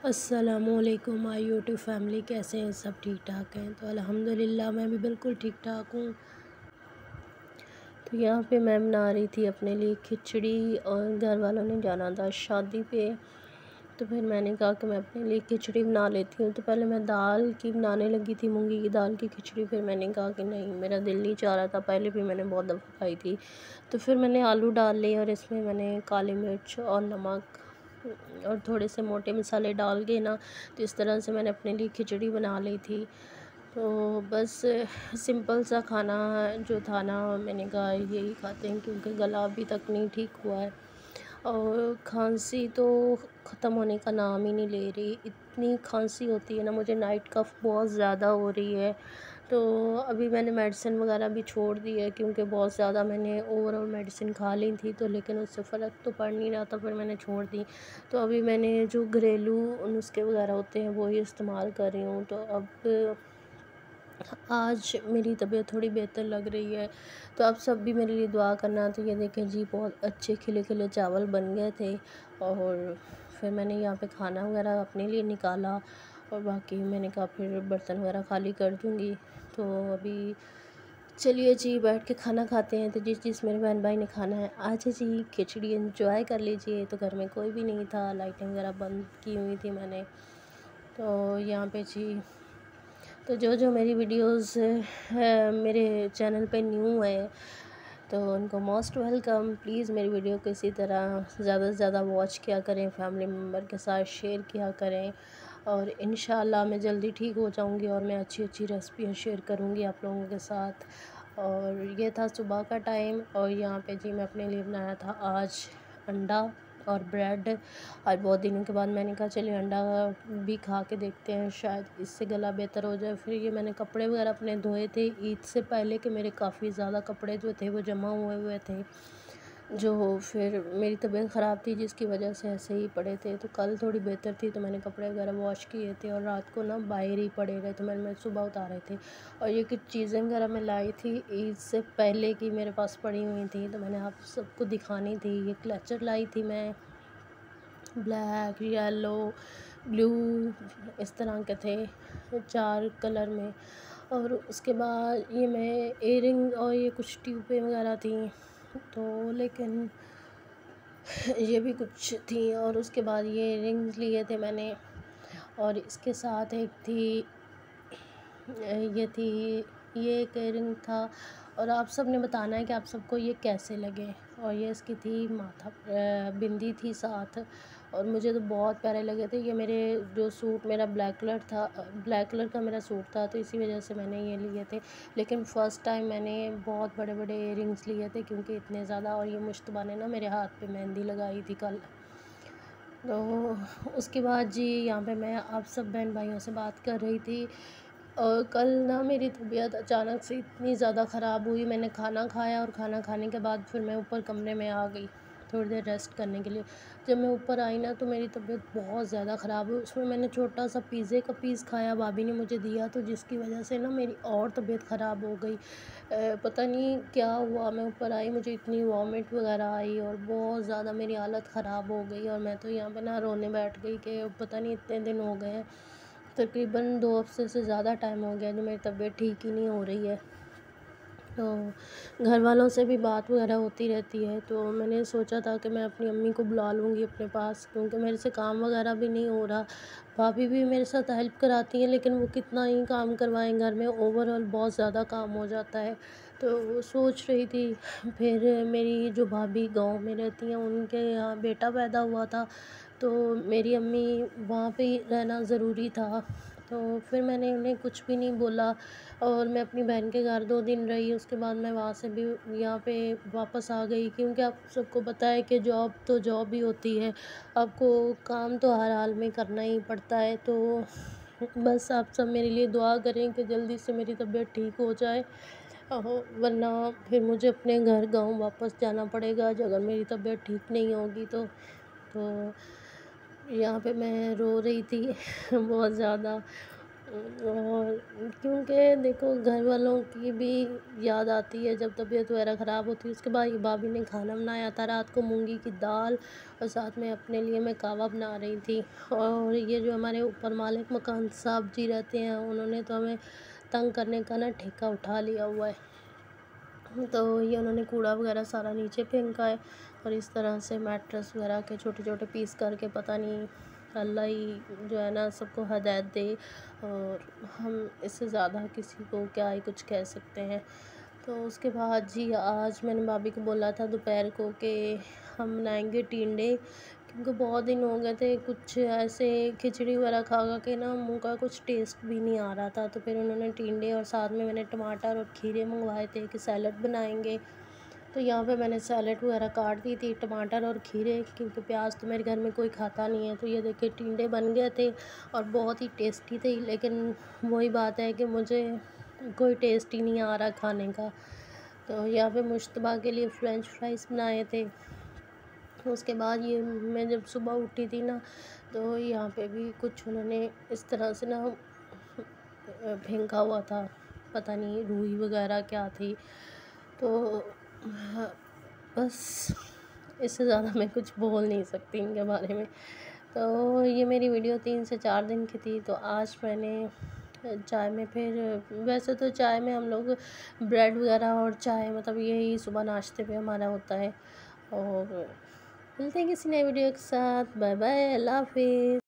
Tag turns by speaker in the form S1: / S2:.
S1: अस्सलामुअलैकुम my YouTube family, कैसे हैं सब? ठीक ठाक हैं? तो अल्हम्दुलिल्लाह मैं भी बिल्कुल ठीक ठाक हूँ। तो यहाँ पे मैं बना रही थी अपने लिए खिचड़ी और घर वालों ने जाना था शादी पे। तो फिर मैंने कहा कि मैं अपने लिए खिचड़ी बना लेती हूँ। तो पहले मैं दाल की बनाने लगी थी, मूंगी की दाल की खिचड़ी। फिर मैंने कहा कि नहीं, मेरा दिल नहीं चाह रहा था। पहले भी मैंने बहुत दफ़ा खाई थी। तो फिर मैंने आलू डाल लिए और इसमें मैंने काली मिर्च और नमक और थोड़े से मोटे मसाले डाल के ना, तो इस तरह से मैंने अपने लिए खिचड़ी बना ली थी। तो बस सिंपल सा खाना जो था ना, मैंने कहा यही खाते हैं क्योंकि गला अभी तक नहीं ठीक हुआ है और खांसी तो ख़त्म होने का नाम ही नहीं ले रही। इतनी खांसी होती है ना, मुझे नाइट कफ़ बहुत ज़्यादा हो रही है। तो अभी मैंने मेडिसिन वगैरह भी छोड़ दी है क्योंकि बहुत ज़्यादा मैंने ओवरऑल मेडिसिन खा ली थी, तो लेकिन उससे फ़र्क तो पड़ नहीं रहा था। फिर मैंने छोड़ दी। तो अभी मैंने जो घरेलू नुस्खे वगैरह होते हैं वो ही इस्तेमाल कर रही हूँ। तो अब आज मेरी तबीयत थोड़ी बेहतर लग रही है। तो आप सब भी मेरे लिए दुआ करना। तो ये देखें जी, बहुत अच्छे खिले खिले चावल बन गए थे और फिर मैंने यहाँ पे खाना वगैरह अपने लिए निकाला और बाकी मैंने कहा फिर बर्तन वगैरह खाली कर दूँगी। तो अभी चलिए जी, बैठ के खाना खाते हैं। तो जिस जिस मेरे बहन भाई ने खाना है, आज जी खिचड़ी एंजॉय कर लीजिए। तो घर में कोई भी नहीं था, लाइटें वगैरह बंद की हुई थी मैंने। तो यहाँ पे जी, तो जो जो मेरी वीडियोस मेरे चैनल पे न्यू है तो उनको मोस्ट वेलकम। प्लीज़ मेरी वीडियो को इसी तरह ज़्यादा से ज़्यादा वॉच किया करें, फैमिली मेम्बर के साथ शेयर किया करें और इंशाल्लाह मैं जल्दी ठीक हो जाऊंगी और मैं अच्छी अच्छी रेसिपियाँ शेयर करूंगी आप लोगों के साथ। और ये था सुबह का टाइम और यहाँ पे जी मैं अपने लिए बनाया था आज अंडा और ब्रेड। आज बहुत दिनों के बाद मैंने कहा चलिए अंडा भी खा के देखते हैं, शायद इससे गला बेहतर हो जाए। फिर ये मैंने कपड़े वगैरह अपने धोए थे ईद से पहले कि मेरे काफ़ी ज़्यादा कपड़े जो थे वो जमा हुए हुए थे, जो फिर मेरी तबीयत ख़राब थी जिसकी वजह से ऐसे ही पड़े थे। तो कल थोड़ी बेहतर थी तो मैंने कपड़े वगैरह वॉश किए थे और रात को ना बाहर ही पड़े रहे, तो मैं सुबह उतारे थे। और ये कुछ चीज़ें वगैरह मैं लाई थी ईद से पहले की मेरे पास पड़ी हुई थी, तो मैंने आप सबको दिखानी थी। ये क्लचर लाई थी मैं, ब्लैक, येलो, ब्लू, इस तरह के थे 4 कलर में। और उसके बाद ये मैं इयररिंग और ये कुछ ट्यूबें वगैरह थी, तो लेकिन ये भी कुछ थी। और उसके बाद ये रिंग्स लिए थे मैंने और इसके साथ एक थी, ये थी, ये एक इयररिंग था। और आप सब ने बताना है कि आप सबको ये कैसे लगे। और ये इसकी थी माथा बिंदी थी साथ और मुझे तो बहुत प्यारे लगे थे। ये मेरे जो सूट मेरा ब्लैक कलर था, ब्लैक कलर का मेरा सूट था, तो इसी वजह से मैंने ये लिए थे। लेकिन फ़र्स्ट टाइम मैंने बहुत बड़े बड़े इयररिंग्स लिए थे क्योंकि इतने ज़्यादा। और ये मुश्तबा ने ना मेरे हाथ पे मेहंदी लगाई थी कल। तो उसके बाद जी यहाँ पे मैं आप सब बहन भाइयों से बात कर रही थी और कल ना मेरी तबीयत अचानक से इतनी ज़्यादा ख़राब हुई। मैंने खाना खाया और खाना खाने के बाद फिर मैं ऊपर कमरे में आ गई थोड़ी देर रेस्ट करने के लिए। जब मैं ऊपर आई ना तो मेरी तबीयत बहुत ज़्यादा ख़राब हुई। उसमें मैंने छोटा सा पिज़्ज़े का पीस खाया, भाभी ने मुझे दिया, तो जिसकी वजह से ना मेरी और तबीयत ख़राब हो गई। पता नहीं क्या हुआ, मैं ऊपर आई, मुझे इतनी वॉमिट वगैरह आई और बहुत ज़्यादा मेरी हालत ख़राब हो गई। और मैं तो यहाँ पे ना रोने बैठ गई कि पता नहीं इतने दिन हो गए हैं, तकरीबन 2 हफ्ते से ज़्यादा टाइम हो गया जो मेरी तबीयत ठीक ही नहीं हो रही है। तो घर वालों से भी बात वगैरह होती रहती है, तो मैंने सोचा था कि मैं अपनी अम्मी को बुला लूँगी अपने पास क्योंकि मेरे से काम वगैरह भी नहीं हो रहा। भाभी भी मेरे साथ हेल्प कराती हैं लेकिन वो कितना ही काम करवाएं, घर में ओवरऑल बहुत ज़्यादा काम हो जाता है। तो वो सोच रही थी। फिर मेरी जो भाभी गांव में रहती हैं उनके यहाँ बेटा पैदा हुआ था, तो मेरी अम्मी वहाँ पे ही रहना ज़रूरी था। तो फिर मैंने उन्हें कुछ भी नहीं बोला और मैं अपनी बहन के घर 2 दिन रही। उसके बाद मैं वहाँ से भी यहाँ पे वापस आ गई क्योंकि आप सबको पता है कि जॉब तो जॉब ही होती है, आपको काम तो हर हाल में करना ही पड़ता है। तो बस आप सब मेरे लिए दुआ करें कि जल्दी से मेरी तबीयत ठीक हो जाए, वरना फिर मुझे अपने घर गाँव वापस जाना पड़ेगा अगर मेरी तबीयत ठीक नहीं होगी तो यहाँ पे मैं रो रही थी बहुत ज़्यादा। और क्योंकि देखो घर वालों की भी याद आती है जब तबीयत वगैरह ख़राब होती है। उसके बाद ये भाभी ने खाना बनाया था रात को, मूंगी की दाल, और साथ में अपने लिए मैं कहवा बना रही थी। और ये जो हमारे ऊपर मालिक मकान साहब जी रहते हैं, उन्होंने तो हमें तंग करने का ना ठेका उठा लिया हुआ है। तो ये उन्होंने कूड़ा वगैरह सारा नीचे फेंका है, और इस तरह से मैट्रेस वगैरह के छोटे छोटे पीस करके, पता नहीं अल्लाह ही जो है ना सबको हदायत दे, और हम इससे ज़्यादा किसी को क्या ही कुछ कह सकते हैं। तो उसके बाद जी आज मैंने भाभी को बोला था दोपहर को कि हम बनाएंगे टिंडे, क्योंकि बहुत दिन हो गए थे कुछ ऐसे खिचड़ी वगैरह खा खा के ना मुंह का कुछ टेस्ट भी नहीं आ रहा था। तो फिर उन्होंने टिंडे और साथ में मैंने टमाटर और खीरे मंगवाए थे कि सैलड बनाएंगे। तो यहाँ पे मैंने सैलड वगैरह काट दी थी, टमाटर और खीरे, क्योंकि प्याज तो मेरे घर में कोई खाता नहीं है। तो ये देखिए टिंडे बन गए थे और बहुत ही टेस्टी थे, लेकिन वही बात है कि मुझे कोई टेस्ट ही नहीं आ रहा खाने का। तो यहाँ पे मुश्तबा के लिए फ़्रेंच फ्राइज़ बनाए थे। उसके बाद ये मैं जब सुबह उठी थी ना, तो यहाँ पे भी कुछ उन्होंने इस तरह से ना फेंका हुआ था, पता नहीं रूई वगैरह क्या थी। तो हाँ, बस इससे ज़्यादा मैं कुछ बोल नहीं सकती इनके बारे में। तो ये मेरी वीडियो 3 से 4 दिन की थी। तो आज मैंने चाय में फिर, वैसे तो चाय में हम लोग ब्रेड वगैरह और चाय, मतलब यही सुबह नाश्ते पे हमारा होता है। और मिलते हैं किसी नए वीडियो के साथ। बाय बाय, अल्लाह हाफिज़।